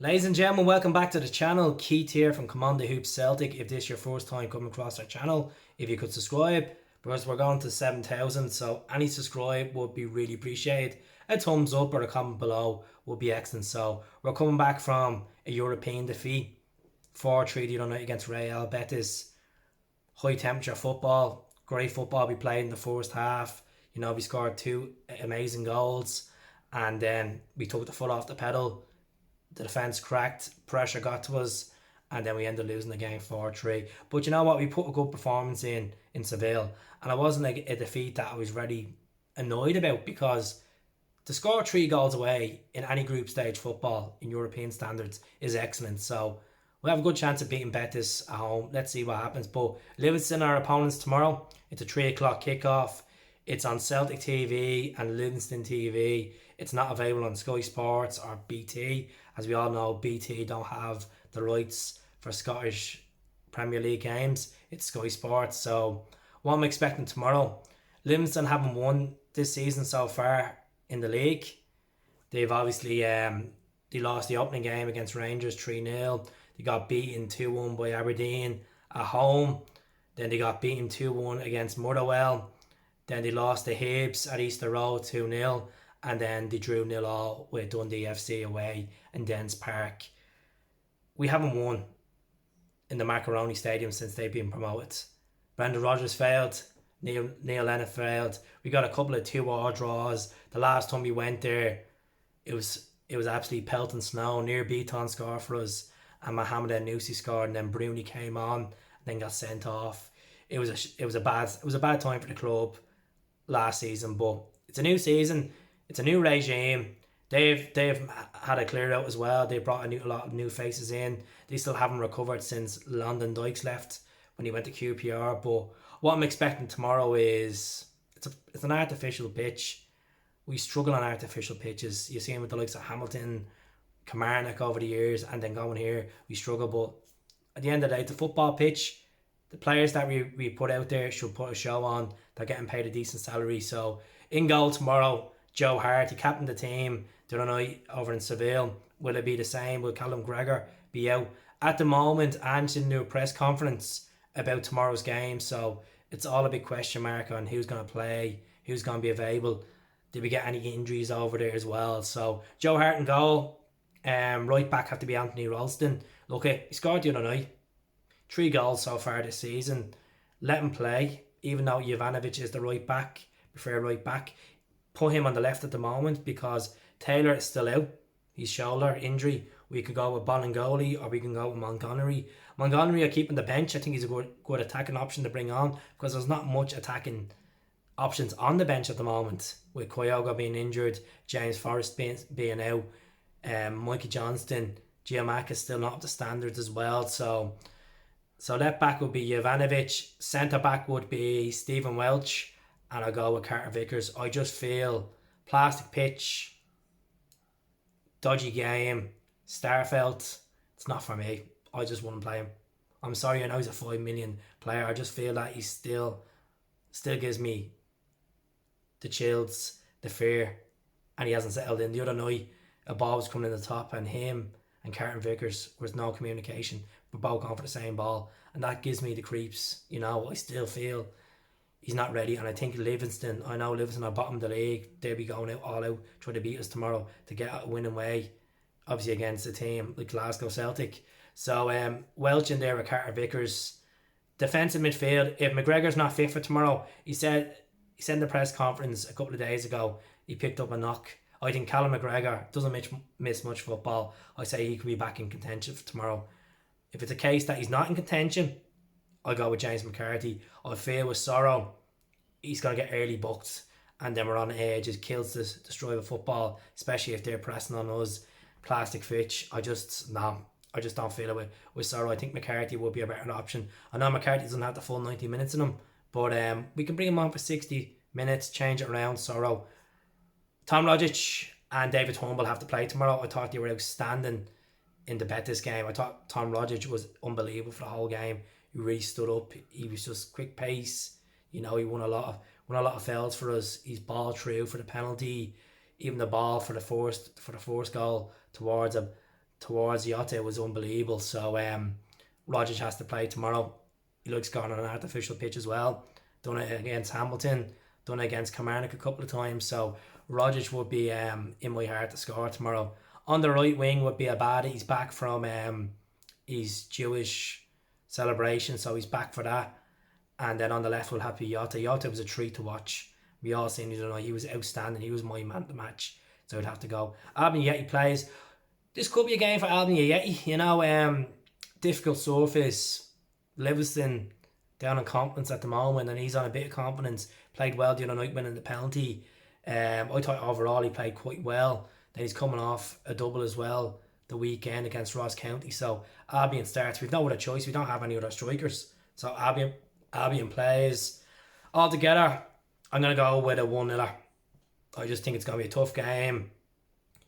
Ladies and gentlemen, welcome back to the channel. Keith here from Command the Hoops Celtic. If this is your first time coming across our channel, if you could subscribe, because we're going to 7,000, so any subscribe would be really appreciated. A thumbs up or a comment below would be excellent. So we're coming back from a European defeat, 4-3 the other night against Real Betis. High temperature football, great football we played in the first half. You know, we scored two amazing goals and then we took the foot off the pedal. The defence cracked, pressure got to us, and then we ended up losing the game 4-3. But you know what? We put a good performance in Seville, and it wasn't like a defeat that I was really annoyed about, because to score 3 goals away in any group stage football in European standards is excellent. So we have a good chance of beating Betis at home. Let's see what happens. But Livingston are our opponents tomorrow. It's a 3 o'clock kickoff. It's on Celtic TV and Livingston TV. It's not available on Sky Sports or BT. As we all know, BT don't have the rights for Scottish Premier League games. It's Sky Sports. So what I'm expecting tomorrow, Livingston haven't won this season so far in the league. They've obviously they lost the opening game against Rangers 3-0. They got beaten 2-1 by Aberdeen at home. Then they got beaten 2-1 against Motherwell. Then they lost to Hibs at Easter Road 2-0. And then they drew 0-0 with Dundee FC away in Dens Park. We haven't won in the Macaroni Stadium since they've been promoted. Brendan Rodgers failed. Neil Lennon failed. We got a couple of 2-2 draws. The last time we went there, it was absolutely pelting snow. Near Beaton scored for us, and Mohamed El-Noussi scored, and then Bruni came on, and then got sent off. It was a bad time for the club last season, but it's a new season. It's a new regime. They've had it cleared out as well. They brought a lot of new faces in. They still haven't recovered since London Dykes left when he went to QPR. But what I'm expecting tomorrow is it's an artificial pitch. We struggle on artificial pitches. You see him with the likes of Hamilton, Kilmarnock over the years, and then going here, we struggle. But at the end of the day, the football pitch, the players that we put out there should put a show on. They're getting paid a decent salary. So in goal tomorrow, Joe Hart, he captained the team the other night over in Seville. Will it be the same? Will Mcgregor be out? At the moment, Ange didn't do a press conference about tomorrow's game, so it's all a big question mark on who's going to play, who's going to be available. Did we get any injuries over there as well? So Joe Hart in goal. Right back have to be Anthony Ralston. Look, he scored the other night. 3 goals so far this season. Let him play, even though Jovanovic is the right back, prefer right back. Put him on the left at the moment because Taylor is still out. His shoulder injury. We could go with Bolingoli or we can go with Montgomery. Montgomery I keep on the bench. I think he's a good attacking option to bring on because there's not much attacking options on the bench at the moment. With Kyogo being injured, James Forrest being out, Mikey Johnston, Giamacca still not up to standards as well. So left back would be Jovanovic. Centre back would be Stephen Welch. And I'll go with Carter Vickers. I just feel plastic pitch, dodgy game, Starfelt, it's not for me. I just wouldn't play him. I'm sorry, I know he's a 5 million player. I just feel that he still gives me the chills, the fear, and he hasn't settled in. The other night, a ball was coming in the top, and him and Carter Vickers, was no communication. We're both going for the same ball, and that gives me the creeps. You know, I still feel he's not ready, and I think Livingston, I know Livingston are bottom of the league. They'll be going out all out, trying to beat us tomorrow to get a winning way, obviously against a team like Glasgow Celtic. So Welch in there with Carter Vickers. Defensive midfield, if McGregor's not fit for tomorrow, he said in the press conference a couple of days ago, he picked up a knock. I think Callum McGregor doesn't miss much football. I say he could be back in contention for tomorrow. If it's a case that he's not in contention, I'll go with James McCarthy. I feel with Sorrow, he's going to get early booked, and then we're on the edge. It kills the destroy the football, especially if they're pressing on us. Plastic pitch, I just don't feel it with Sorrow. I think McCarthy would be a better option. I know McCarthy doesn't have the full 90 minutes in him, but we can bring him on for 60 minutes, change it around. Sorrow, Tom Rogic and David Turnbull have to play tomorrow. I thought they were outstanding in the Betis game. I thought Tom Rogic was unbelievable for the whole game. He really stood up. He was just quick pace. You know, he won a lot of fouls for us. He's ball through for the penalty, even the ball for the first goal towards him. towards Jota was unbelievable. So Rodgers has to play tomorrow. He looks gone on an artificial pitch as well. Done it against Hamilton, done it against Kilmarnock a couple of times. So Rodgers would be in my heart to score tomorrow. On the right wing would be Abada. He's back from his Jewish celebration, so he's back for that. And then on the left will have to be Jota. Jota was a treat to watch. We all seen it. He was outstanding. He was my man of the match. So I'd have to go. Albion Yeti plays. This could be a game for Albion Yeti. Difficult surface. Livingston down in confidence at the moment, and he's on a bit of confidence. Played well the other night winning the penalty. I thought overall he played quite well. Then he's coming off a double as well the weekend against Ross County. So Albion starts. We've no other choice. We don't have any other strikers. So Albion plays. Altogether, I'm going to go with a 1-0. I just think it's going to be a tough game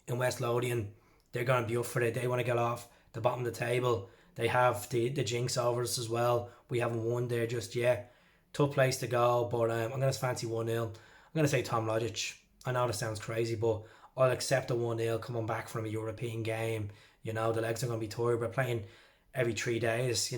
in West Lothian. They're going to be up for it. They want to get off the bottom of the table. They have the jinx over us as well. We haven't won there just yet. Tough place to go, but I'm going to fancy 1-0. I'm going to say Tom Rogic. I know this sounds crazy, but I'll accept a 1-0 coming back from a European game. The legs are going to be tired. We're playing every 3 days.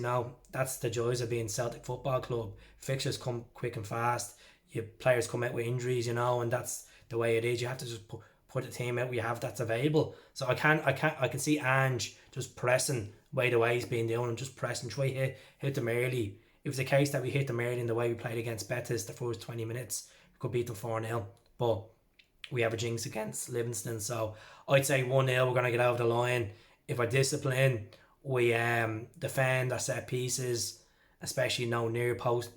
That's the joys of being Celtic Football Club. Fixtures come quick and fast. Your players come out with injuries, and that's the way it is. You have to just put the team out we have that's available. So I can see Ange just pressing the way he's been doing and just pressing, try hit them early. It was the case that we hit them early in the way we played against Betis the first 20 minutes. We could beat them 4-0, but we have a jinx against Livingston. So I'd say 1-0, we're going to get over the line. If we're disciplined, we defend our set pieces, especially no near post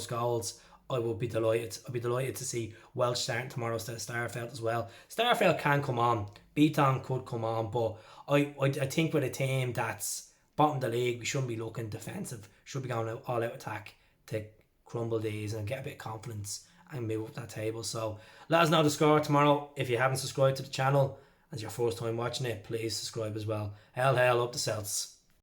goals. I will be delighted. I'll be delighted to see Welsh starting tomorrow instead of Starfelt as well. Starfelt can come on. Beaton could come on, but I think with a team that's bottom of the league, we shouldn't be looking defensive. Should be going all out attack to crumble these and get a bit of confidence and move up that table. So let us know the score tomorrow. If you haven't subscribed to the channel, as your first time watching it, please subscribe as well. Hail up the Celts.